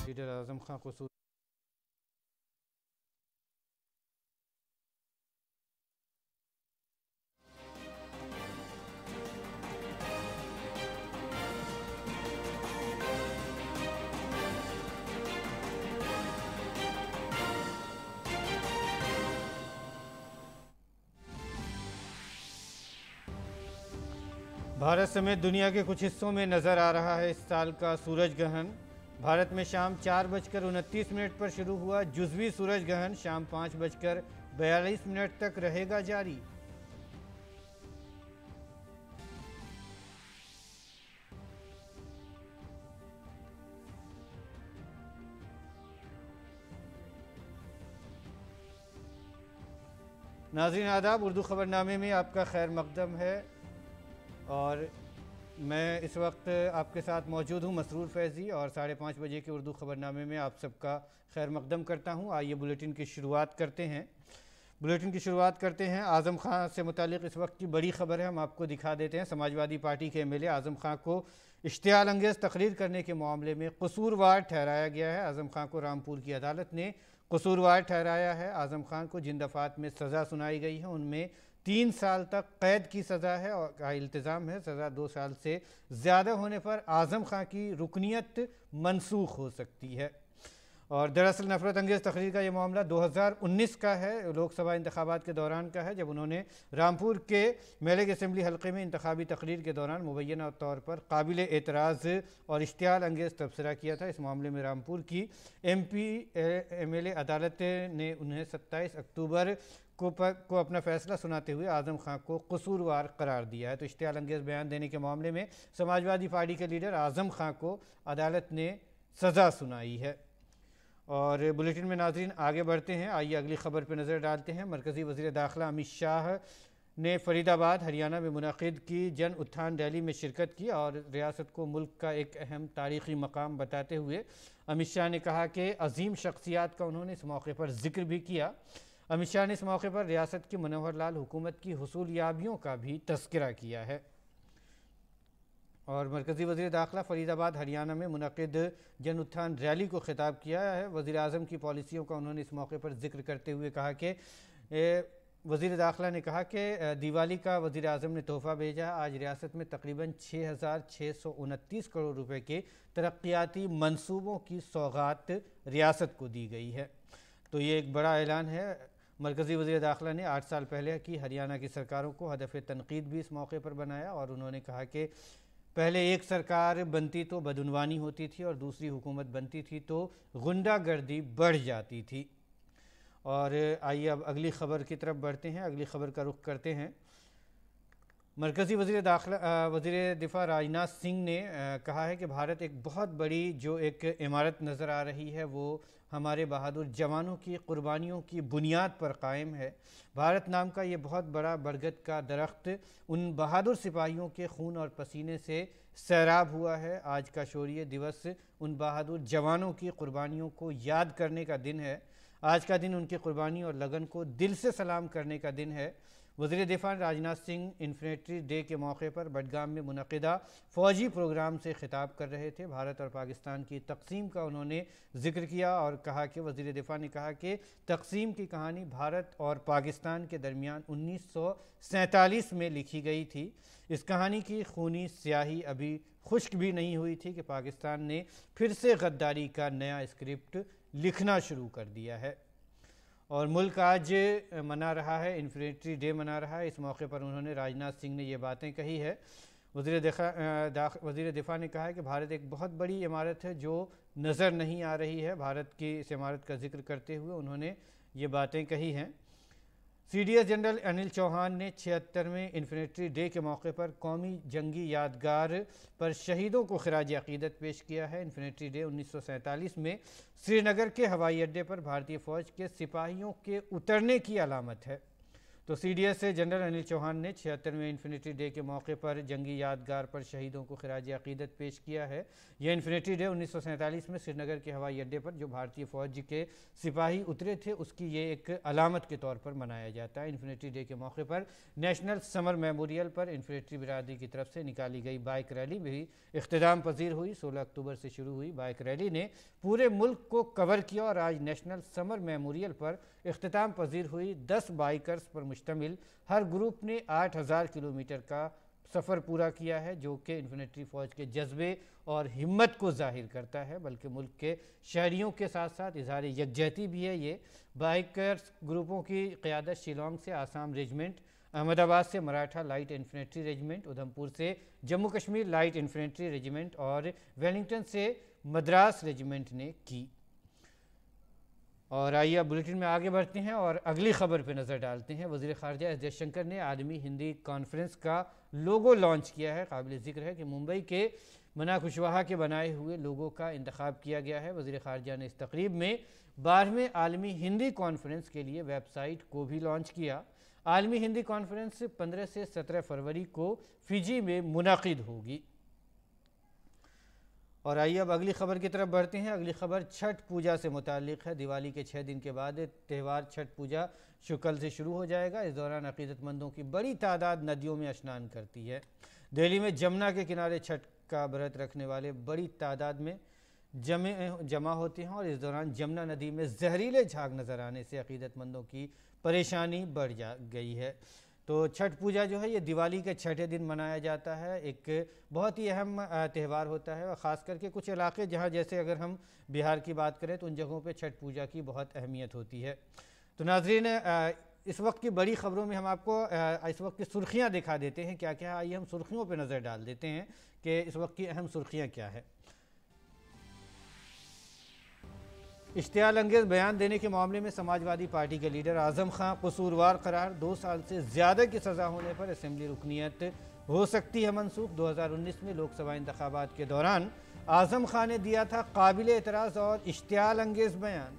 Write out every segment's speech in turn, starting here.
Leader आज़म खां को भारत समेत दुनिया के कुछ हिस्सों में नज़र आ रहा है इस साल का सूरज ग्रहण। भारत में शाम 4:29 पर शुरू हुआ जुज़वी सूरज ग्रहण शाम 5:42 तक रहेगा जारी। नाज़रीन आदाब, उर्दू ख़बरनामे में आपका खैर मकदम है और मैं इस वक्त आपके साथ मौजूद हूँ मसरूर फैज़ी और 5:30 बजे के उर्दू ख़बरनामे में आप सबका खैर मकदम करता हूँ। आइए बुलेटिन की शुरुआत करते हैं। आज़म खां से मुतालिक इस वक्त की बड़ी ख़बर है, हम आपको दिखा देते हैं। समाजवादी पार्टी के एमएलए आज़म खां को इश्तियाल अंगेज़ तकरीर करने के मामले में कसूरवार ठहराया गया है। आज़म खां को रामपुर की अदालत ने कसूरवार ठहराया है। आज़म खां को जिन दफ़ात में सज़ा सुनाई गई है उनमें 3 साल तक कैद की सज़ा है और का इल्तिज़ाम है। सज़ा 2 साल से ज़्यादा होने पर आज़म खां की रुकनीत मनसूख हो सकती है। और दरअसल नफरत अंगेज़ तकरीर का ये मामला 2019 का है, लोकसभा इंतखाबात के दौरान का है, जब उन्होंने रामपुर के मेलक असम्बली हल्के में इंतखाबी तकरीर के दौरान मुबैना तौर पर काबिल एतराज़ और इश्तियाल अंगेज़ तबसरा किया था। इस मामले में रामपुर की MP MLA अदालत ने उन्हें 27 अक्टूबर को अपना फ़ैसला सुनाते हुए आज़म खां को कसूरवार करार दिया है। तो इश्तियाल अंगेज़ बयान देने के मामले में समाजवादी पार्टी के लीडर आज़म खां को अदालत ने सज़ा सुनाई है। और बुलेटिन में नाज़रीन आगे बढ़ते हैं। आइए अगली ख़बर पर नज़र डालते हैं। मरकज़ी वज़ीर दाखिला अमित शाह ने फरीदाबाद हरियाणा में मुनक़िद की जन उत्थान रैली में शिरकत की और रियासत को मुल्क का एक अहम तारीख़ी मकाम बताते हुए अमित शाह ने कहा कि अजीम शख्सियात का उन्होंने इस मौके पर ज़िक्र भी किया। अमित शाह ने इस मौके पर रियासत की मनोहर लाल हुकूमत की हुसूलियाबियों का भी तज़किरा किया है। और मरकज़ी वज़ीर दाखिला फरीदाबाद हरियाणा में मुनक़िद जन उत्थान रैली को ख़िताब किया है। वज़ीर आज़म की पॉलिसियों का उन्होंने इस मौके पर ज़िक्र करते हुए कहा कि वज़ीर दाखिला ने कहा कि दिवाली का वज़ीर आज़म ने तोहफ़ा भेजा। आज रियासत में तकरीबन 6,629 करोड़ रुपए के तरक्याती मंसूबों की सौगात रियासत को दी गई है। तो ये एक बड़ा ऐलान है। मरकज़ी वज़ीर दाखिला ने 8 साल पहले की हरियाणा की सरकारों को हदफ़ तनक़ीद भी इस मौके पर बनाया और उन्होंने कहा कि पहले एक सरकार बनती तो बदउनवानी होती थी और दूसरी हुकूमत बनती थी तो गुंडागर्दी बढ़ जाती थी। और आइए अब अगली ख़बर की तरफ बढ़ते हैं। अगली ख़बर का रुख करते हैं। मरकज़ी वज़ीर दिफ़ा राजनाथ सिंह ने कहा है कि भारत एक बहुत बड़ी जो एक इमारत नज़र आ रही है वो हमारे बहादुर जवानों की क़ुरबानियों की बुनियाद पर कायम है। भारत नाम का ये बहुत बड़ा बरगद का दरख्त उन बहादुर सिपाहियों के खून और पसीने से सैराब हुआ है। आज का शौर्य दिवस उन बहादुर जवानों की क़ुरबानियों को याद करने का दिन है। आज का दिन उनकी क़ुरबानी और लगन को दिल से सलाम करने का दिन है। वज़ीर दिफ़ा राजनाथ सिंह इन्फिनिटी डे के मौके पर बडगाम में मुनक़िदा फ़ौजी प्रोग्राम से ख़िताब कर रहे थे। भारत और पाकिस्तान की तक़सीम का उन्होंने ज़िक्र किया और कहा कि वज़ीर दिफ़ा ने कहा कि तक़सीम की कहानी भारत और पाकिस्तान के दरमियान 1947 में लिखी गई थी। इस कहानी की खूनी स्याही अभी खुश्क भी नहीं हुई थी कि पाकिस्तान ने फिर से गद्दारी का नया स्क्रिप्ट लिखना शुरू कर दिया है। और मुल्क आज मना रहा है, इन्फिनिटी डे मना रहा है। इस मौके पर उन्होंने राजनाथ सिंह ने ये बातें कही है। वज़ीर दिफ़ा ने कहा है कि भारत एक बहुत बड़ी इमारत है जो नज़र नहीं आ रही है। भारत की इस इमारत का जिक्र करते हुए उन्होंने ये बातें कही हैं। CDS जनरल अनिल चौहान ने 76वें इन्फिनिटी डे के मौके पर कौमी जंगी यादगार पर शहीदों को खिराज अक़ीदत पेश किया है। इन्फिनिटी डे 1947 में श्रीनगर के हवाई अड्डे पर भारतीय फ़ौज के सिपाहियों के उतरने की अलामत है। तो सीडीएस से जनरल अनिल चौहान ने 76वें इन्फिनिटी डे के मौके पर जंगी यादगार पर शहीदों को खिराज अकीदत पेश किया है। यह इन्फिनिटी डे 1947 में श्रीनगर के हवाई अड्डे पर जो भारतीय फौज के सिपाही उतरे थे उसकी ये एक अलामत के तौर पर मनाया जाता है। इन्फिनिटी डे के मौके पर नेशनल समर मेमोरियल पर इन्फिनिटी बिरादरी की तरफ से निकाली गई बाइक रैली भी इख्तिताम पजीर हुई। 16 अक्टूबर से शुरू हुई बाइक रैली ने पूरे मुल्क को कवर किया और आज नेशनल समर मेमोरियल पर इख्तिताम पजीर हुई 10 बाइकर्स पर मुश्तमिल हर ग्रुप ने 8000 किलोमीटर का सफ़र पूरा किया है, जो कि इन्फिनिटी फ़ौज के जज्बे और हिम्मत को जाहिर करता है, बल्कि मुल्क के शहरियों के साथ साथ इजहार यकजहती भी है। ये बाइकर्स ग्रुपों की क़यादत शिलोंग से आसाम रेजिमेंट, अहमदाबाद से मराठा लाइट इन्फिनिट्री रेजिमेंट, उधमपुर से जम्मू कश्मीर लाइट इन्फिनिट्री रेजिमेंट और वेलिंगटन से मद्रास रेजिमेंट ने की। और आइए अब बुलेटिन में आगे बढ़ते हैं और अगली खबर पर नज़र डालते हैं। वज़ीर ख़ारजा एस जयशंकर ने आलमी हिंदी कॉन्फ्रेंस का लोगो लॉन्च किया है। काबिल ज़िक्र है कि मुंबई के मना कुशवाहा के बनाए हुए लोगो का इंतखाब किया गया है। वज़ीर ख़ारजा ने इस तकरीब में 12वें आलमी हिंदी कॉन्फ्रेंस के लिए वेबसाइट को भी लॉन्च किया। आलमी हिंदी कॉन्फ्रेंस 15 से 17 फरवरी को फिजी में मुनाकिद होगी। और आइए अब अगली खबर की तरफ बढ़ते हैं। अगली खबर छठ पूजा से मुताल्लिक़ है। दिवाली के 6 दिन के बाद त्यौहार छठ पूजा शुक्ल से शुरू हो जाएगा। इस दौरान अक़ीदतमंदों की बड़ी तादाद नदियों में स्नान करती है। दिल्ली में जमुना के किनारे छठ का व्रत रखने वाले बड़ी तादाद में जमा होते हैं और इस दौरान जमुना नदी में जहरीले झाग नज़र आने से अक़ीदतमंदों की परेशानी बढ़ गई है। तो छठ पूजा जो है ये दिवाली के छठे दिन मनाया जाता है। एक बहुत ही अहम त्यौहार होता है और ख़ास करके कुछ इलाके जहाँ, जैसे अगर हम बिहार की बात करें तो उन जगहों पे छठ पूजा की बहुत अहमियत होती है। तो नाज़रीन, इस वक्त की बड़ी ख़बरों में हम आपको इस वक्त की सुर्खियाँ दिखा देते हैं क्या क्या। आइए हम सुर्खियों पर नज़र डाल देते हैं कि इस वक्त की अहम सुर्खियाँ क्या है। इश्तियाल अंगेज़ बयान देने के मामले में समाजवादी पार्टी के लीडर आज़म खां कसूरवार करार। 2 साल से ज़्यादा की सज़ा होने पर असेंबली रुकनीत हो सकती है मनसूख। 2019 में लोकसभा इंतखाबात के दौरान आज़म खां ने दिया था काबिल एतराज़ और इश्तियाल अंगेज़ बयान।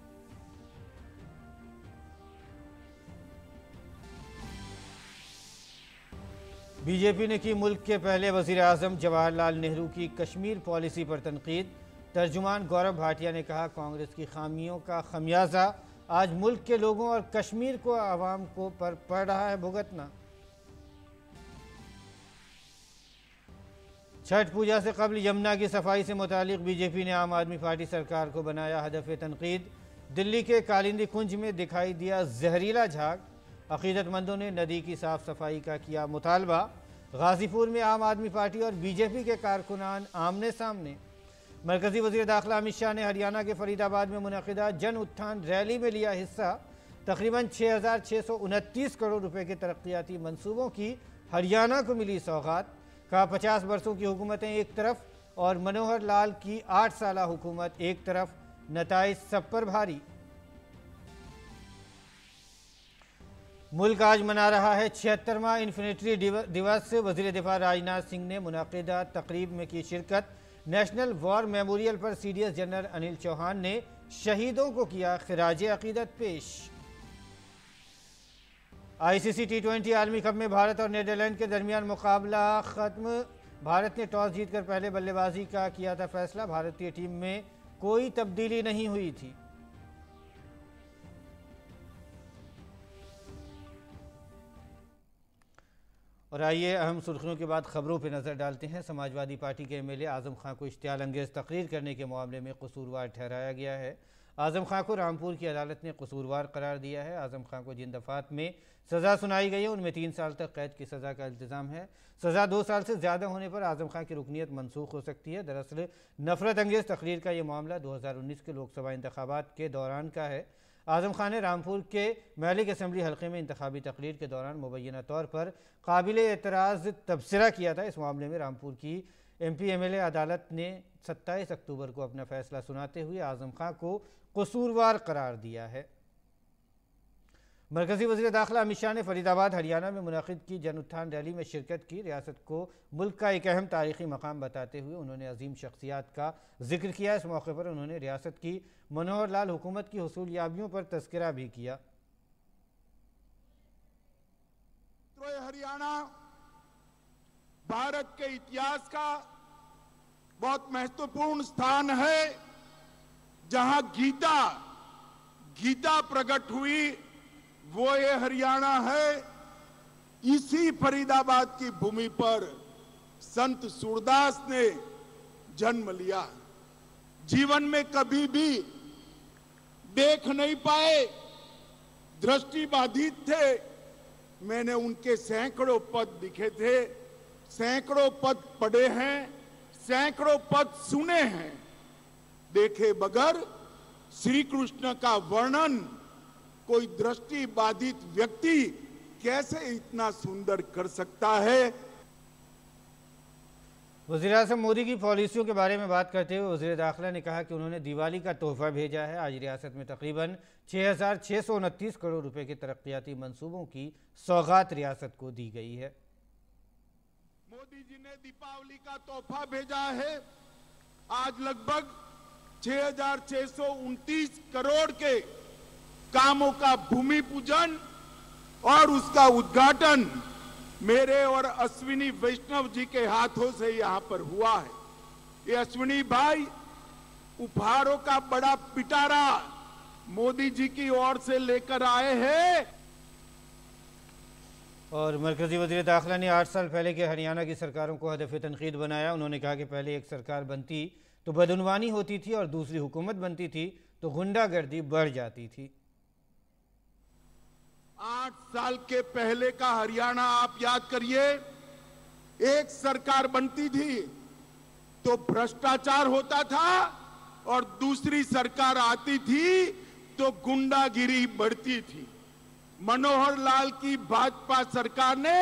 बीजेपी ने की मुल्क के पहले वज़ीर आज़म जवाहरलाल नेहरू की कश्मीर पॉलिसी पर तनकीद। तर्जुमान गौरव भाटिया ने कहा, कांग्रेस की खामियों का खमियाजा आज मुल्क के लोगों और कश्मीर को आवाम को पर पड़ रहा है भुगतना। छठ पूजा से कबल यमुना की सफाई से मुतालिक बीजेपी ने आम आदमी पार्टी सरकार को बनाया हदफ तनकीद। दिल्ली के कालिंदी कुंज में दिखाई दिया जहरीला झाग। अकीदतमंदों ने नदी की साफ सफाई का किया मुतालबा। गाजीपुर में आम आदमी पार्टी और बीजेपी के कारकुनान आमने सामने। मरकजी वज़ीर दाखिला अमित शाह ने हरियाणा के फरीदाबाद में मुनक़िदा जन उत्थान रैली में लिया हिस्सा। तकरीबन 6629 करोड़ रुपए के तरक्याती मंसूबों की हरियाणा को मिली सौगात। कहा, 50 वर्षों की हुकूमतें एक तरफ और मनोहर लाल की 8 साला हुकूमत एक तरफ, नताइज सब पर भारी। मुल्क आज मना रहा है 76वां इन्फिनिटी दिवस। वज़ीर दिफा राजनाथ सिंह ने मुनक़िदा तकरीब में की शिरकत। नेशनल वॉर मेमोरियल पर सीडीएस जनरल अनिल चौहान ने शहीदों को किया खिराज अकीदत पेश। आईसीसी T20 आलमी कप में भारत और नीदरलैंड के दरमियान मुकाबला खत्म। भारत ने टॉस जीतकर पहले बल्लेबाजी का किया था फैसला। भारतीय टीम में कोई तब्दीली नहीं हुई थी। और आइए अहम सुर्खियों के बाद खबरों पर नज़र डालते हैं। समाजवादी पार्टी के एमएलए आज़म खां को इश्तियाल अंगेज़ तकरीर करने के मामले में कसूरवार ठहराया गया है। आज़म खां को रामपुर की अदालत ने कसूरवार करार दिया है। आज़म खां को जिन दफ़ात में सज़ा सुनाई गई है उनमें 3 साल तक कैद की सज़ा का इल्ज़ाम है। सज़ा 2 साल से ज़्यादा होने पर आज़म खां की रुकनीत मनसूख हो सकती है। दरअसल नफरत अंगेज़ तकरीर का ये मामला 2019 के लोकसभा इंतखाबात के दौरान का है। आज़म खां ने रामपुर के मलिक असम्बली हल्के में इंतखाबी तकरीर के दौरान मुबैना तौर पर काबिल एतराज़ तबसरा किया था। इस मामले में रामपुर की MP MLA अदालत ने 27 अक्टूबर को अपना फैसला सुनाते हुए आज़म खां को कसूरवार करार दिया है। मरकजी वज़ीर दाखिला अमित शाह ने फरीदाबाद हरियाणा में मुनक़िद की जन उत्थान रैली में शिरकत की। रियासत को मुल्क का एक अहम तारीख़ी मकाम बताते हुए उन्होंने अजीम शख्सियात का जिक्र किया। इस मौके पर उन्होंने रियासत की मनोहर लाल हुकूमत की हुसूलियाबियों पर तज़किरा भी किया। हरियाणा भारत के इतिहास का बहुत महत्वपूर्ण स्थान है, जहां गीता प्रकट हुई, वो ये हरियाणा है। इसी फरीदाबाद की भूमि पर संत सूरदास ने जन्म लिया। जीवन में कभी भी देख नहीं पाए, दृष्टि बाधित थे। मैंने उनके सैकड़ों पद लिखे थे, सैकड़ों पद पढ़े हैं, सैकड़ों पद सुने हैं। देखे बगैर श्री कृष्ण का वर्णन कोई दृष्टि बाधित व्यक्ति कैसे इतना सुंदर कर सकता है। वज़ीर-ए-आज़म मोदी की पॉलिसियों के बारे में बात करते हुए वज़ीर दाखिला ने कहा कि उन्होंने दिवाली का तोहफा भेजा है। आज रियासत में तकरीबन 6,629 करोड़ रुपए के तरक्याती मंसूबों की सौगात रियासत को दी गई है। मोदी जी ने दीपावली का तोहफा भेजा है। आज लगभग 6,629 करोड़ के कामों का भूमि पूजन और उसका उद्घाटन मेरे और अश्विनी वैष्णव जी के हाथों से यहां पर हुआ है। ये अश्विनी भाई उपहारों का बड़ा पिटारा मोदी जी की ओर से लेकर आए हैं। और मरकजी वज़ीर दाखिला ने 8 साल पहले के हरियाणा की सरकारों को हदफ तनकीद बनाया। उन्होंने कहा कि पहले एक सरकार बनती तो बदउनवानी होती थी और दूसरी हुकूमत बनती थी तो गुंडागर्दी बढ़ जाती थी। 8 साल के पहले का हरियाणा आप याद करिए। एक सरकार बनती थी तो भ्रष्टाचार होता था और दूसरी सरकार आती थी तो गुंडागिरी बढ़ती थी। मनोहर लाल की भाजपा सरकार ने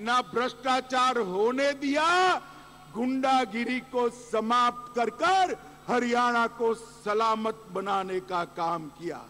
ना भ्रष्टाचार होने दिया, गुंडागिरी को समाप्त कर हरियाणा को सलामत बनाने का काम किया।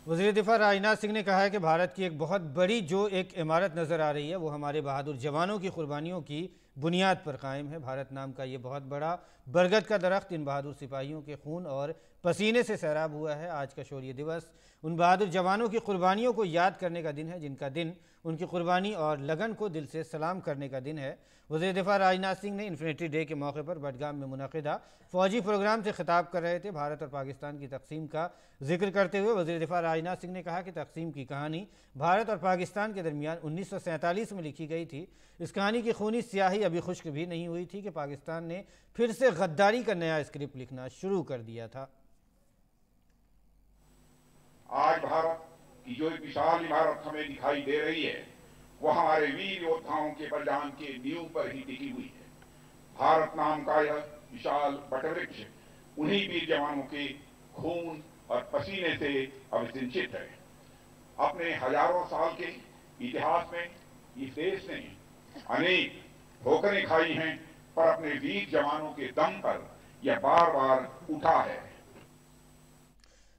वज़ीर दिफा राजनाथ सिंह ने कहा है कि भारत की एक बहुत बड़ी जो एक इमारत नज़र आ रही है वो हमारे बहादुर जवानों की कुर्बानियों की बुनियाद पर कायम है। भारत नाम का ये बहुत बड़ा बरगद का दरख्त इन बहादुर सिपाहियों के खून और पसीने से सैराब हुआ है। आज का शौर्य दिवस उन बहादुर जवानों की कुर्बानियों को याद करने का दिन है, जिनका दिन उनकी कुर्बानी और लगन को दिल से सलाम करने का दिन है। वज़ीर दिफा राजनाथ सिंह ने इन्फिनिटी डे के मौके पर बडगाम में मुनक़िदा फ़ौजी प्रोग्राम से खिताब कर रहे थे। भारत और पाकिस्तान की तकसीम का जिक्र करते हुए वज़ीर दिफा राजनाथ सिंह ने कहा कि तकसीम की कहानी भारत और पाकिस्तान के दरमियान 1947 में लिखी गई थी। इस कहानी की खूनी स्याही अभी खुश्क भी नहीं हुई थी कि पाकिस्तान ने फिर से गद्दारी का नया स्क्रिप्ट लिखना शुरू कर दिया था। आज भारत की जो एक विशाल इमारत हमें दिखाई दे रही है वह हमारे वीर योद्धाओं के बलिदान के नींव पर ही टिकी हुई है। भारत नाम का यह विशाल वटवृक्ष उन्हीं वीर जवानों के खून और पसीने से अभिसिंचित है। अपने हजारों साल के इतिहास में इस देश ने अनेक ठोकरें खाई हैं, पर अपने वीर जवानों के दम पर यह बार बार उठा है।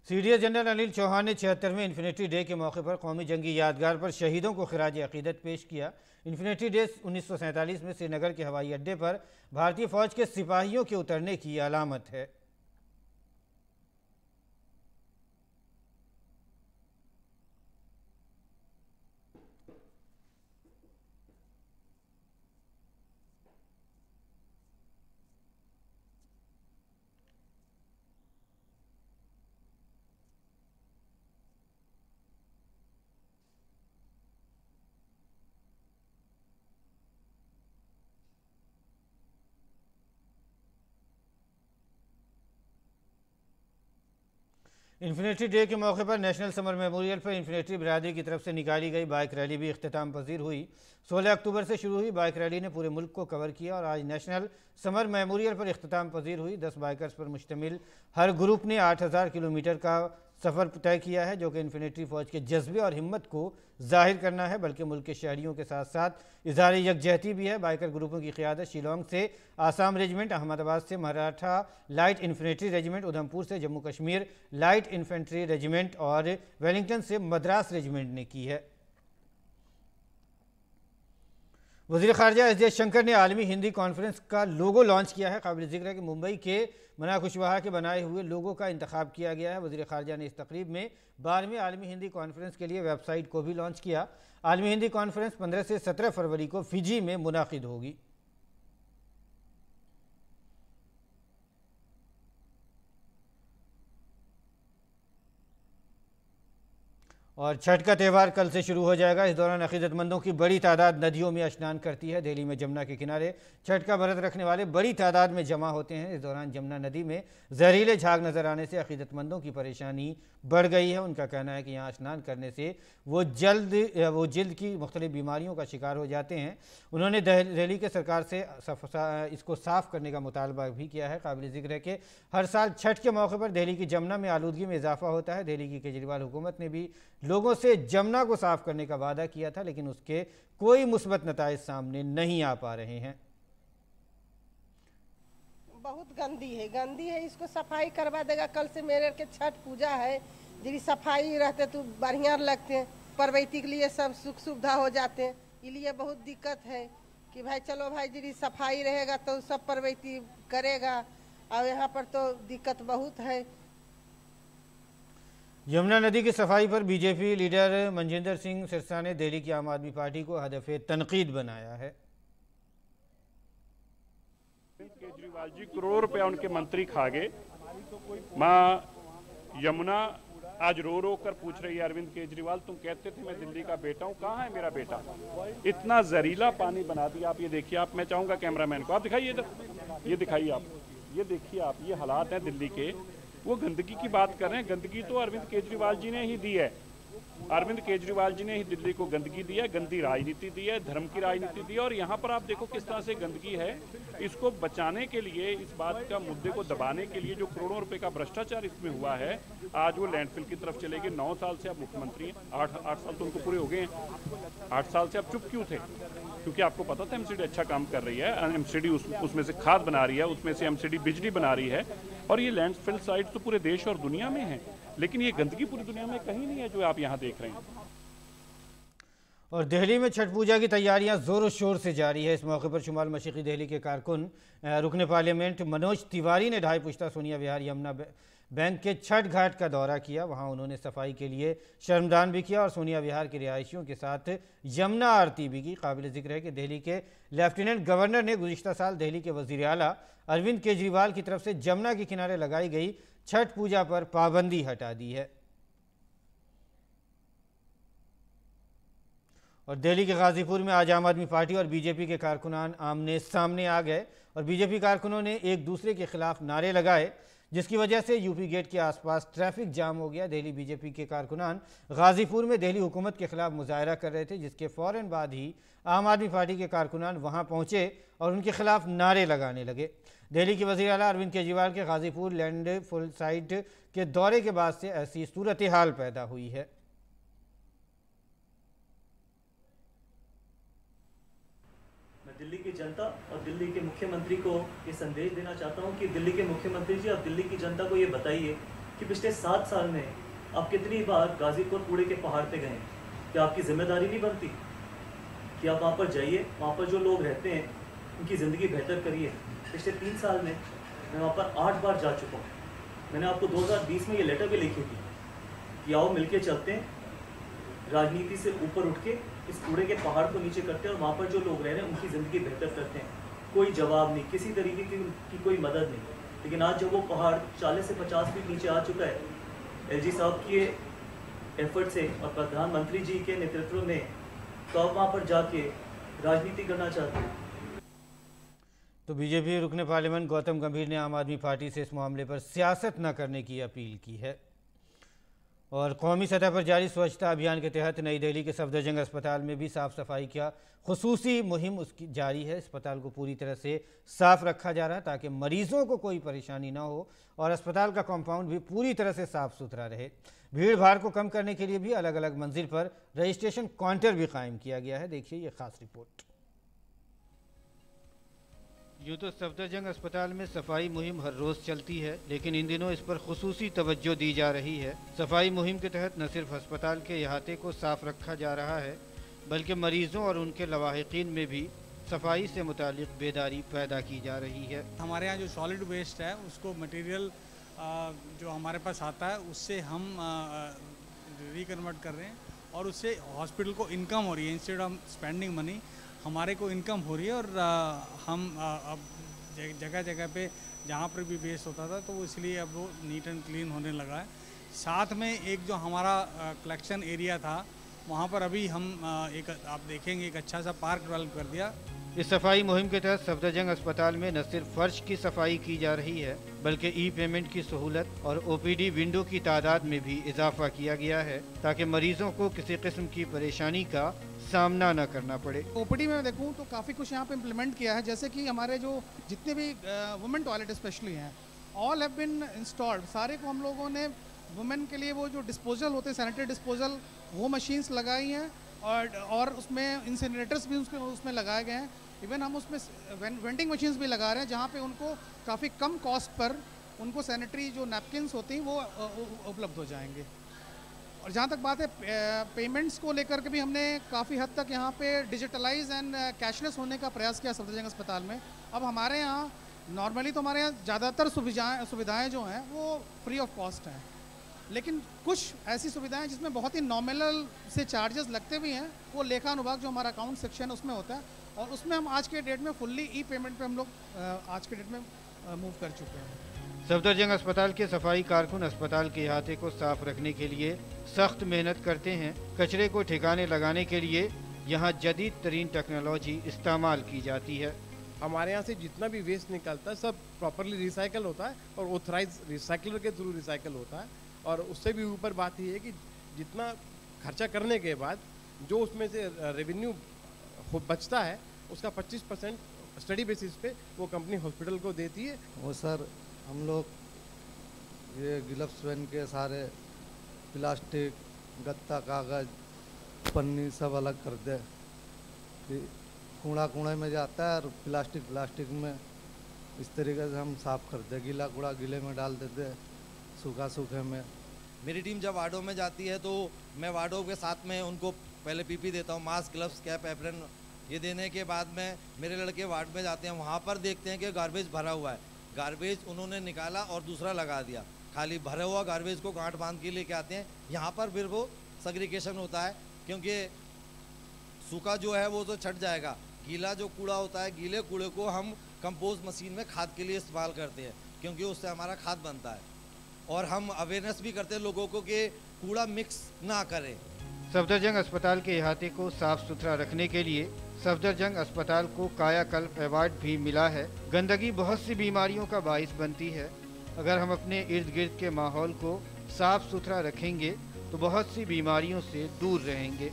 सीडीएस जनरल अनिल चौहान ने 76वें इन्फिनिटी डे के मौके पर कौमी जंगी यादगार पर शहीदों को खिराज अकीदत पेश किया। इन्फिनिटी डे 1947 में श्रीनगर के हवाई अड्डे पर भारतीय फौज के सिपाहियों के उतरने की अलामत है। इन्फिनिटी डे के मौके पर नेशनल समर मेमोरियल पर इन्फिनिटी बिरादरी की तरफ से निकाली गई बाइक रैली भी इख्तिताम पजीर हुई। 16 अक्टूबर से शुरू हुई बाइक रैली ने पूरे मुल्क को कवर किया और आज नेशनल समर मेमोरियल पर इख्तिताम पजीर हुई। 10 बाइकर्स पर मुश्तमिल हर ग्रुप ने 8000 किलोमीटर का सफ़र तय किया है, जो कि इन्फिनिटी फ़ौज के जज्बे और हिम्मत को जाहिर करना है, बल्कि मुल्क के शहरियों के साथ साथ इज़हार यकजहती भी है। बाइकर ग्रुपों की क़ियादत शिलोंग से आसाम रेजिमेंट, अहमदाबाद से Maratha light infantry regiment, Udhampur से Jammu Kashmir light infantry regiment और वेलिंगटन से मद्रास रेजिमेंट ने की है। वज़ीर ख़ारजा एस जयशंकर ने आलमी हिंदी कॉन्फ्रेंस का लोगो लॉन्च किया है। काबिल ज़िक्र है कि मुंबई के मना कुशवाहा के बनाए हुए लोगो का इंतखाब किया गया है। वज़ीर ख़ारजा ने इस तकरीब में 12वीं आलमी हिंदी कॉन्फ्रेंस के लिए वेबसाइट को भी लॉन्च किया। आलमी हिंदी कॉन्फ्रेंस 15 से 17 फरवरी को फिजी में मुनाकिद होगी। और छठ का त्यौहार कल से शुरू हो जाएगा। इस दौरान अकीदतमंदों की बड़ी तादाद नदियों में स्नान करती है। दिल्ली में जमुना के किनारे छठ का व्रत रखने वाले बड़ी तादाद में जमा होते हैं। इस दौरान जमुना नदी में जहरीले झाग नजर आने से अकीदतमंदों की परेशानी बढ़ गई है। उनका कहना है कि यहाँ स्नान करने से वो जल्द की मुख्तलिफ बीमारियों का शिकार हो जाते हैं। उन्होंने दिल्ली के सरकार से इसको साफ़ करने का मुतालबा भी किया है। काबिल ज़िक्र है कि हर साल छठ के मौके पर दिल्ली की जमुना में आलूदगी में इजाफा होता है। दिल्ली की केजरीवाल हुकूमत ने भी लोगों से जमुना को साफ करने का वादा किया था, लेकिन उसके कोई मुस्बत नताइज सामने नहीं आ पा रहे हैं। बहुत गंदी है, इसको सफाई करवा देगा। कल से मेरे के छठ पूजा है, यदि सफाई रहते तो बढ़िया लगते हैं, परवैती के लिए सब सुख सुविधा हो जाते हैं। इसलिए बहुत दिक्कत है कि भाई चलो भाई यदि सफाई रहेगा तो सब परवैती करेगा, और यहाँ पर तो दिक्कत बहुत है। यमुना नदी की सफाई पर बीजेपी लीडर मनजिंदर सिंह सिरसा ने दिल्ली की आम आदमी पार्टी को हदफ़े तनकीद बनाया है। केजरीवाल जी करोड़ रुपया उनके मंत्री खा गए। माँ यमुना आज रो रो कर पूछ रही है, अरविंद केजरीवाल तुम कहते थे मैं दिल्ली का बेटा हूँ, कहाँ है मेरा बेटा? इतना जहरीला पानी बना दिया। आप ये देखिए, आप मैं चाहूंगा कैमरामैन को आप दिखाइए इधर, ये दिखाइए आप, ये देखिए आप, ये हालात हैं दिल्ली के। वो गंदगी की बात कर रहे हैं, गंदगी तो अरविंद केजरीवाल जी ने ही दी है। अरविंद केजरीवाल जी ने ही दिल्ली को गंदगी दी है, गंदी राजनीति दी है, धर्म की राजनीति दी है। और यहाँ पर आप देखो किस तरह से गंदगी है। इसको बचाने के लिए, इस बात का मुद्दे को दबाने के लिए जो करोड़ों रुपए का भ्रष्टाचार इसमें हुआ है, आज वो लैंडफिल की तरफ चले गए। 9 साल से आप मुख्यमंत्री हैं, 8 साल तो उनको पूरे हो गए हैं। 8 साल से आप चुप क्यों थे? क्योंकि आपको पता था एमसीडी अच्छा काम कर रही है, एमसीडी उसमें से खाद बना रही है, उसमें से एमसीडी बिजली बना रही है। और ये लैंडफिल साइट तो पूरे देश और दुनिया में है, लेकिन ये गंदगी पूरी दुनिया में कहीं नहीं है जो आप यहाँ देख रहे हैं। और दिल्ली में छठ पूजा की तैयारियां जोरों शोर से जारी है। इस मौके पर शुमाल मशरक़ी दिल्ली के कारकुन रुकन पार्लियामेंट मनोज तिवारी ने ढाई पुश्ता सोनिया विहार यमुना बैंक के छठ घाट का दौरा किया। वहां उन्होंने सफाई के लिए श्रमदान भी किया और सोनिया विहार के रिहायशियों के साथ यमुना आरती भी की। काबिल ज़िक्र है कि दिल्ली के लेफ्टिनेंट गवर्नर ने गुज़िश्ता साल दिल्ली के वज़ीर आला अरविंद केजरीवाल की तरफ से जमुना के किनारे लगाई गई छठ पूजा पर पाबंदी हटा दी है। और दिल्ली के गाजीपुर में आज आम आदमी पार्टी और बीजेपी के कारकुनान आमने सामने आ गए और बीजेपी कारकुनों ने एक दूसरे के खिलाफ नारे लगाए, जिसकी वजह से यूपी गेट के आसपास ट्रैफिक जाम हो गया। दिल्ली बीजेपी के कारकुनान गाजीपुर में दिल्ली हुकूमत के खिलाफ मुजाहरा कर रहे थे, जिसके फ़ौरन बाद ही आम आदमी पार्टी के कारकुनान वहां पहुंचे और उनके खिलाफ नारे लगाने लगे। दिल्ली के वज़ीर आला अरविंद केजरीवाल के गाजीपुर लैंडफिल साइट के दौरे के बाद से ऐसी सूरत हाल पैदा हुई है। दिल्ली की जनता और दिल्ली के मुख्यमंत्री को ये संदेश देना चाहता हूँ कि दिल्ली के मुख्यमंत्री जी, आप दिल्ली की जनता को ये बताइए कि पिछले 7 साल में आप कितनी बार गाजीपुर कूड़े के पहाड़ पे गए? क्या आपकी जिम्मेदारी नहीं बनती कि आप वहाँ पर जाइए, वहाँ पर जो लोग रहते हैं उनकी ज़िंदगी बेहतर करिए? पिछले 3 साल में मैं वहाँ पर 8 बार जा चुका हूँ। मैंने आपको 2020 में ये लेटर भी लिखी थी कि आओ मिलके चलते हैं, राजनीति से ऊपर उठ के इस कूड़े के पहाड़ को नीचे करते हैं और वहाँ पर जो लोग रह रहे हैं उनकी ज़िंदगी बेहतर करते हैं। कोई जवाब नहीं, किसी तरीके की कोई मदद नहीं। लेकिन आज जब वो पहाड़ 40 से 50 फीट नीचे आ चुका है, एलजी साहब के एफर्ट से और प्रधानमंत्री जी के नेतृत्व में, तो आप वहाँ पर जाके राजनीति करना चाहते हैं। तो बीजेपी रुकने पार्लियामेंट गौतम गंभीर ने आम आदमी पार्टी से इस मामले पर सियासत न करने की अपील की है। और कौमी सतह पर जारी स्वच्छता अभियान के तहत नई दिल्ली के सफदरजंग अस्पताल में भी साफ़ सफाई का खुसूसी मुहिम उसकी जारी है। अस्पताल को पूरी तरह से साफ़ रखा जा रहा है ताकि मरीजों को कोई परेशानी ना हो और अस्पताल का कंपाउंड भी पूरी तरह से साफ़ सुथरा रहे। भीड़ भाड़ को कम करने के लिए भी अलग अलग मंजिल पर रजिस्ट्रेशन काउंटर भी कायम किया गया है। देखिए ये खास रिपोर्ट। यूँ तो सफदरजंग अस्पताल में सफाई मुहिम हर रोज़ चलती है, लेकिन इन दिनों इस पर खुसूसी तवज्जो दी जा रही है। सफाई मुहिम के तहत न सिर्फ अस्पताल के अहाते को साफ रखा जा रहा है, बल्कि मरीजों और उनके लवाहिकीन में भी सफाई से मुतालिक बेदारी पैदा की जा रही है। हमारे यहाँ जो सॉलिड वेस्ट है उसको मटेरियल जो हमारे पास आता है उससे हम रिकन्वर्ट कर रहे हैं और उससे हॉस्पिटल को इनकम हो रही है। इंस्टेड ऑफ स्पेंडिंग मनी हमारे को इनकम हो रही है और हम अब जगह जगह पे जहाँ पर भी वेस्ट होता था तो वो इसलिए अब वो नीट एंड क्लीन होने लगा है। साथ में एक जो हमारा कलेक्शन एरिया था वहाँ पर अभी हम एक आप देखेंगे एक अच्छा सा पार्क डेवलप कर दिया। इस सफाई मुहिम के तहत सफदरजंग अस्पताल में न सिर्फ फर्श की सफाई की जा रही है बल्कि ई पेमेंट की सहूलत और ओपीडी विंडो की तादाद में भी इजाफा किया गया है ताकि मरीजों को किसी किस्म की परेशानी का सामना न करना पड़े। ओपीडी में देखूं तो काफ़ी कुछ यहाँ पे इम्प्लीमेंट किया है, जैसे कि हमारे जो जितने भी वुमेन टॉयलेट स्पेशली हैं ऑल हैव बीन इंस्टॉल्ड। सारे को हम लोगों ने वुमेन के लिए वो जो डिस्पोजल होते हैं सैनिटरी डिस्पोजल वो मशीन्स लगाई हैं और उसमें इंसिनरेटर्स भी उसमें लगाए गए हैं। इवन हम उसमें वेंडिंग मशीन्स भी लगा रहे हैं जहाँ पे उनको काफ़ी कम कॉस्ट पर उनको सैनिटरी जो नैपकिन्स होती हैं वो उपलब्ध हो जाएंगे। और जहाँ तक बात है पेमेंट्स को लेकर के भी हमने काफ़ी हद तक यहाँ पे डिजिटलाइज एंड कैशलेस होने का प्रयास किया सफदरजंग अस्पताल में। अब हमारे यहाँ नॉर्मली तो हमारे यहाँ ज़्यादातर सुविधाएँ जो हैं वो फ्री ऑफ कॉस्ट हैं, लेकिन कुछ ऐसी सुविधाएं जिसमें बहुत ही नॉमिनल से चार्जेस लगते भी हैं वो लेखा अनुभाग जो हमारा अकाउंट सेक्शन है उसमें होता है और उसमें हम आज के डेट में फुल्ली ई पेमेंट पे हम लोग आज के डेट में मूव कर चुके हैं। सफदरजंग अस्पताल के सफाई कारकुन अस्पताल के अहाते को साफ रखने के लिए सख्त मेहनत करते हैं। कचरे को ठिकाने लगाने के लिए यहाँ जदीद तरीन टेक्नोलॉजी इस्तेमाल की जाती है। हमारे यहाँ से जितना भी वेस्ट निकलता है सब प्रॉपरली रिसाइकल होता है और ऑथराइज रिसाइकलर के थ्रू रिसाइकल होता है। और उससे भी ऊपर बात ये है कि जितना खर्चा करने के बाद जो उसमें से रेवेन्यू बचता है उसका 25% स्टडी बेसिस पे वो कंपनी हॉस्पिटल को देती है। वो सर हम लोग ये ग्लव्स पहन के सारे प्लास्टिक गत्ता कागज पन्नी सब अलग कर दे कि कूड़ा कूड़े में जाता है और प्लास्टिक में इस तरीके से हम साफ कर दे। गीला कूड़ा गीले में डाल देते, सूखा सूखे में। मेरी टीम जब वार्डों में जाती है तो मैं वार्डों के साथ में उनको पहले पीपी देता हूँ, मास्क ग्लव्स कैप एप्रन ये देने के बाद में मेरे लड़के वार्ड में जाते हैं, वहाँ पर देखते हैं कि गार्बेज भरा हुआ है। गार्बेज उन्होंने निकाला और दूसरा लगा दिया, खाली भरा हुआ गार्बेज को गांठ बांध के लेके आते हैं। यहाँ पर फिर वो सेग्रीगेशन होता है क्योंकि सूखा जो है वो तो छट जाएगा, गीला जो कूड़ा होता है गीले कूड़े को हम कंपोस्ट मशीन में खाद के लिए इस्तेमाल करते हैं क्योंकि उससे हमारा खाद बनता है। और हम अवेयरनेस भी करते हैं लोगों को कि कूड़ा मिक्स ना करें। सफदरजंग अस्पताल के अहाते को साफ सुथरा रखने के लिए सफदरजंग अस्पताल को कायाकल्प अवार्ड भी मिला है। गंदगी बहुत सी बीमारियों का बाइस बनती है। अगर हम अपने इर्द गिर्द के माहौल को साफ सुथरा रखेंगे तो बहुत सी बीमारियों से दूर रहेंगे।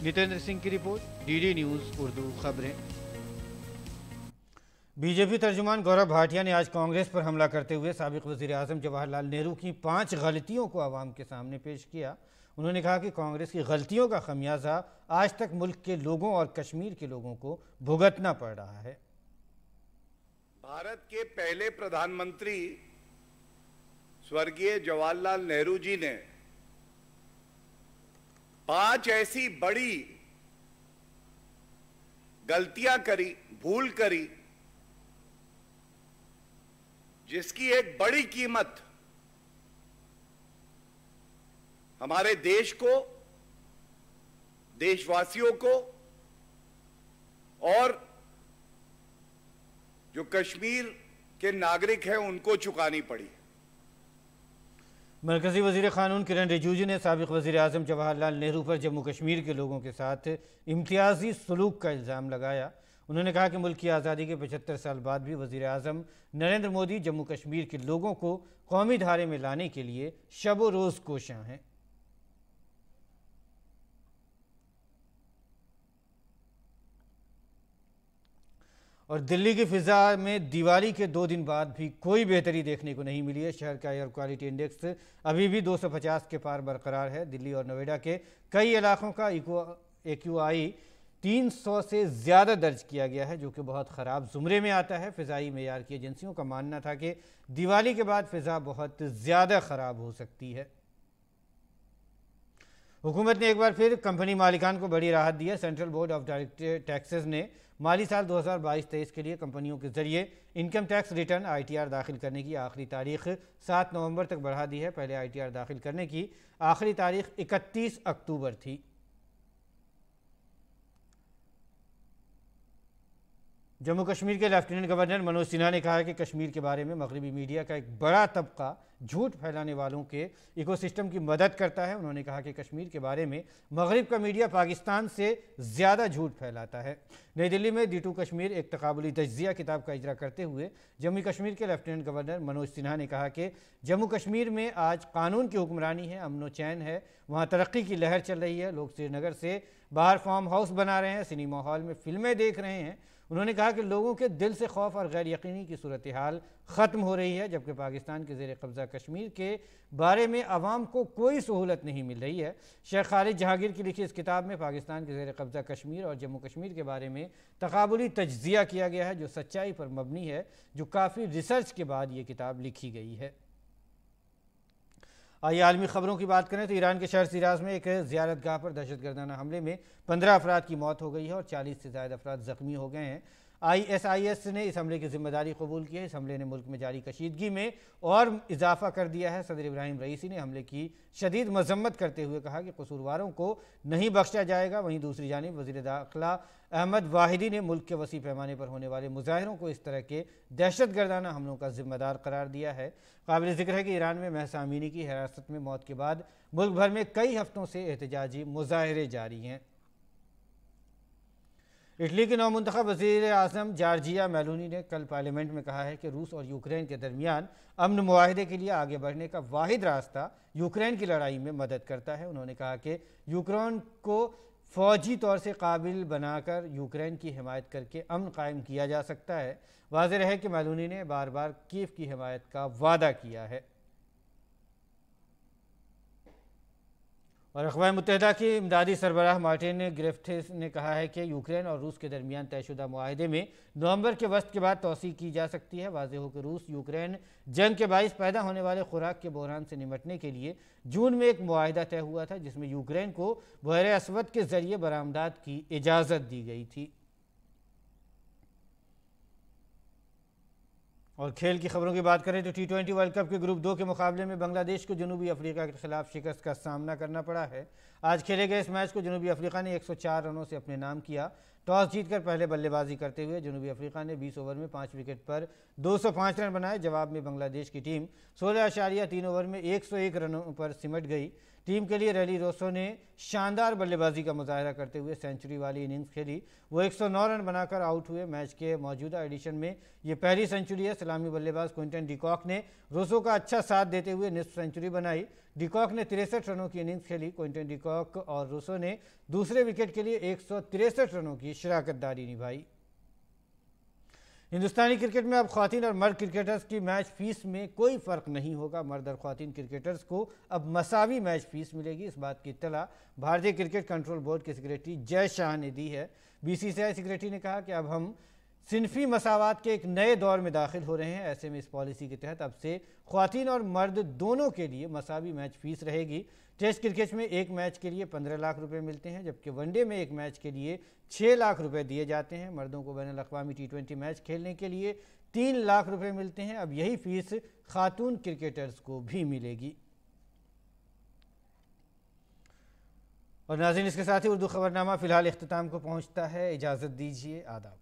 नितेंद्र सिंह की रिपोर्ट, डीडी न्यूज़ उर्दू खबरें। बीजेपी तर्जुमान गौरव भाटिया ने आज कांग्रेस पर हमला करते हुए साबिक वज़ीर आज़म जवाहरलाल नेहरू की 5 गलतियों को आवाम के सामने पेश किया। उन्होंने कहा कि कांग्रेस की गलतियों का खमियाजा आज तक मुल्क के लोगों और कश्मीर के लोगों को भुगतना पड़ रहा है। भारत के पहले प्रधानमंत्री स्वर्गीय जवाहरलाल नेहरू जी ने 5 ऐसी बड़ी गलतियां करी, भूल करी, जिसकी एक बड़ी कीमत हमारे देश को, देशवासियों को और जो कश्मीर के नागरिक हैं उनको चुकानी पड़ी। मरकजी वज़ीर क़ानून किरण रिजिजू ने साबिक़ वज़ीर आज़म जवाहरलाल नेहरू पर जम्मू कश्मीर के लोगों के साथ इम्तियाजी सलूक का इल्ज़ाम लगाया। उन्होंने कहा कि मुल्क की आज़ादी के 75 साल बाद भी वज़ीर आज़म नरेंद्र मोदी जम्मू कश्मीर के लोगों को कौमी धारे में लाने के लिए शब रोज़ कोशां हैं। और दिल्ली की फ़िज़ा में दिवाली के 2 दिन बाद भी कोई बेहतरी देखने को नहीं मिली है। शहर का एयर क्वालिटी इंडेक्स अभी भी 250 के पार बरकरार है। दिल्ली और नोएडा के कई इलाकों का AQI 300 से ज़्यादा दर्ज किया गया है, जो कि बहुत ख़राब ज़ुमरे में आता है। फ़िज़ाई मेयार की एजेंसियों का मानना था कि दिवाली के बाद फ़िज़ा बहुत ज़्यादा ख़राब हो सकती है। हुकूमत ने एक बार फिर कंपनी मालिकान को बड़ी राहत दी है। Central board of direct taxes ने माली साल 2022-23 के लिए कंपनियों के जरिए इनकम टैक्स रिटर्न ITR दाखिल करने की आखिरी तारीख 7 नवंबर तक बढ़ा दी है। पहले ITR दाखिल करने की आखिरी तारीख 31 अक्टूबर थी। जम्मू कश्मीर के लेफ्टिनेंट गवर्नर मनोज सिन्हा ने कहा है कि कश्मीर के बारे में मगरबी मीडिया का एक बड़ा तबका झूठ फैलाने वालों के इकोसिस्टम की मदद करता है। उन्होंने कहा कि कश्मीर के बारे में मगरब का मीडिया पाकिस्तान से ज़्यादा झूठ फैलाता है। नई दिल्ली में D2 कश्मीर एक तकाबुली तज्जिया किताब का इजरा करते हुए जम्मू कश्मीर के लेफ्टिनेंट गवर्नर मनोज सिन्हा ने कहा कि जम्मू कश्मीर में आज कानून की हुक्मरानी है, अमन व चैन है, वहाँ तरक्की की लहर चल रही है। लोग श्रीनगर से बाहर फार्म हाउस बना रहे हैं, सिनेमा हॉल में फिल्में देख रहे हैं। उन्होंने कहा कि लोगों के दिल से खौफ और गैर यकीनी की सूरत हाल ख़त्म हो रही है, जबकि पाकिस्तान के ज़ेर कब्ज़ा कश्मीर के बारे में आवाम को कोई सहूलत नहीं मिल रही है। शेख खालिद जहांगीर की लिखी इस किताब में पाकिस्तान के ज़ेर कब्ज़ा कश्मीर और जम्मू कश्मीर के बारे में तकाबुली तज्जिया किया गया है, जो सच्चाई पर मबनी है, जो काफ़ी रिसर्च के बाद ये किताब लिखी गई है। आइए आलमी खबरों की बात करें तो ईरान के शहर सिराज में एक ज़ियारतगाह पर दहशतगर्दाना हमले में 15 अफराद की मौत हो गई है और 40 से ज़्यादा अफराद ज़ख्मी हो गए हैं। ISIS ने इस हमले की जिम्मेदारी कबूल की है। इस हमले ने मुल्क में जारी कशीदगी में और इजाफा कर दिया है। सदर इब्राहिम रईसी ने हमले की शदीद मजम्मत करते हुए कहा कि कसूरवारों को नहीं बख्शा जाएगा। वहीं दूसरी जानिब वज़ीर दाखिला अहमद वाहिदी ने मुल्क के वसी पैमाने पर होने वाले मुजाहिरों को इस तरह के दहशतगर्दाना हमलों का जिम्मेदार करार दिया है। काबिल ज़िक्र है कि ईरान में महसा अमीनी की हिरासत में मौत के बाद मुल्क भर में कई हफ्तों से एहतजाजी मुजाहरे जारी हैं। इटली के नौमुंतखब वज़ीर आज़म जॉर्जिया मेलोनी ने कल पार्लियामेंट में कहा है कि रूस और यूक्रेन के दरमियान अमन मुआहदे के लिए आगे बढ़ने का वाहिद रास्ता यूक्रेन की लड़ाई में मदद करता है। उन्होंने कहा कि यूक्रेन को फ़ौजी तौर से काबिल बनाकर यूक्रेन की हिमायत करके अमन कायम किया जा सकता है। वाज़ेह है कि मेलोनी ने बार बार कीव की हिमायत का वादा किया है। और अक़वाम मुत्तहिदा की इमदादी सरबराह मार्टिन ग्रिफ़िथ्स ने कहा है कि यूक्रेन और रूस के दरमियान तयशुदा मुआहदे में नवंबर के वस्त के बाद तोसी की जा सकती है। वाज़ेह हो कि रूस यूक्रेन जंग के बाइस पैदा होने वाले खुराक के बहरान से निमटने के लिए जून में एक मुआहदा तय हुआ था, जिसमें यूक्रेन को बहर असवद के ज़रिए बरामदात की इजाज़त दी गई थी। और खेल की खबरों की बात करें तो T20 वर्ल्ड कप के ग्रुप 2 के मुकाबले में बांग्लादेश को जनूबी अफ्रीका के खिलाफ शिकस्त का सामना करना पड़ा है। आज खेले गए इस मैच को जनूबी अफ्रीका ने 104 रनों से अपने नाम किया। टॉस जीतकर पहले बल्लेबाजी करते हुए जनूबी अफ्रीका ने 20 ओवर में 5 विकेट पर 205 रन बनाए। जवाब में बांग्लादेश की टीम 16.3 ओवर में 101 रनों पर सिमट गई। टीम के लिए रैली रोसो ने शानदार बल्लेबाजी का मुजाहरा करते हुए सेंचुरी वाली इनिंग्स खेली। वो 109 रन बनाकर आउट हुए। मैच के मौजूदा एडिशन में ये पहली सेंचुरी है। सलामी बल्लेबाज क्विंटन डिकॉक ने रोसो का अच्छा साथ देते हुए निस्फ सेंचुरी बनाई। डिकॉक ने 63 रनों की इनिंग्स खेली। क्विंटन डिकॉक और रोसो ने दूसरे विकेट के लिए 163 रनों की शराकतदारी निभाई। हिंदुस्तानी क्रिकेट में अब ख्वातीन और मर्द क्रिकेटर्स की मैच फीस में कोई फ़र्क नहीं होगा। मर्द और ख्वातीन क्रिकेटर्स को अब मसावी मैच फीस मिलेगी। इस बात की इत्तला भारतीय क्रिकेट कंट्रोल बोर्ड के सेक्रेटरी जय शाह ने दी है। BCCI सेक्रेटरी ने कहा कि अब हम सिनफी मसावात के एक नए दौर में दाखिल हो रहे हैं। ऐसे में इस पॉलिसी के तहत अब से ख्वातीन और मर्द दोनों के लिए मसावी मैच फीस रहेगी। टेस्ट क्रिकेट में एक मैच के लिए 15 लाख रुपए मिलते हैं, जबकि वनडे में एक मैच के लिए 6 लाख रुपए दिए जाते हैं। मर्दों को बैनुल अक़वामी T20 मैच खेलने के लिए 3 लाख रुपए मिलते हैं। अब यही फीस खातून क्रिकेटर्स को भी मिलेगी। और नाज़रीन, इसके साथ ही उर्दू खबरनामा फ़िलहाल इख्तिताम को पहुँचता है। इजाज़त दीजिए, आदाब।